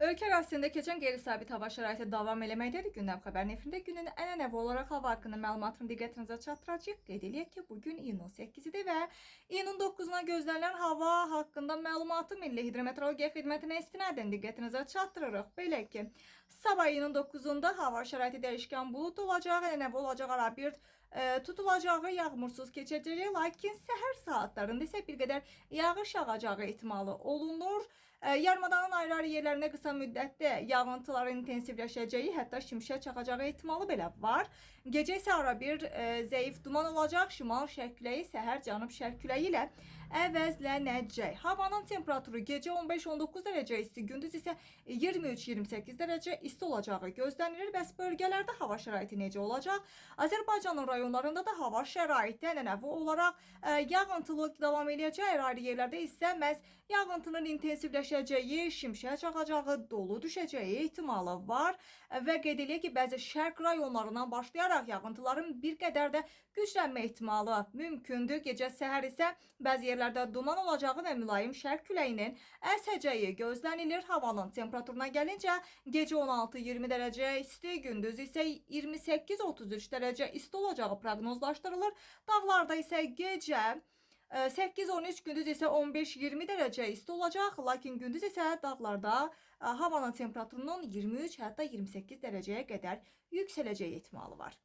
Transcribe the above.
Ölkə ərazisində keçən qeyri-sabit hava şəraiti davam eləməkdədir. Gündəm xəbər nefrində günün ənənəvi olaraq hava haqqında məlumatını diqqətinizə çatdıracağıq. Qeyd eləyək ki, bugün iyunun 8-idir və iyunun 9-una gözlənilən hava haqqında məlumatı Milli Hidrometeorologiya Xidmətinə istinadən diqqətinizə çatdırırıq. Belə ki, sabah iyunun 9-unda hava şəraiti dəyişkən bulut olacaq, ənənəvi olacaq, arabir tutulacağı, yağmursuz keçəcəyi, lakin səhər saatlarında isə bir qədər yağış yağacağı ehtimalı olunur. Yarımadanın ayrı-ayrı yerlərində qısa müddətdə yağıntıların intensivləşəcəyi, hətta şimşək çaxacağı ehtimalı belə var. Gecə isə arabir zəif duman olacaq, şimal-şərq küləyi səhər cənub-şərq küləyi ilə əvəzlənəcək. Havanın temperaturu gecə 15-19 dərəcə isti, gündüz isə 23-28 dərəcə isti olacağı gözlənilir. Bəs bölgələrdə hava şəraiti necə olacaq? Azərbaycanın rayonlarında da hava şəraiti ənənəvi olaraq yağıntılı davam edəcək. Ayrı-ayrı yerlərdə isə məhz yağıntının intensivləşəcəyi, şimşək çaxacağı, dolu düşəcəyi ehtimalı var və qeyd eləyək ki, bəzi şərq rayonlarından başlayaraq yağıntıların bir qədər də güclənmə ehtimalı mümkündür. Gecə səhər isə bəzi yerlərdə duman olacağı və mülayim şərq küləyinin əsəcəyi gözlənilir. Havanın temperaturuna gəlincə, gecə 16-20 dərəcə isti, gündüz isə 28-33 dərəcə isti olacağı proqnozlaşdırılır. Dağlarda isə gecə 8-13, gündüz isə 15-20 dərəcə isti olacaq, lakin gündüz isə dağlarda havanın temperaturunun 23, hətta 28 dərəcəyə qədər yüksələcəyi ehtimalı var.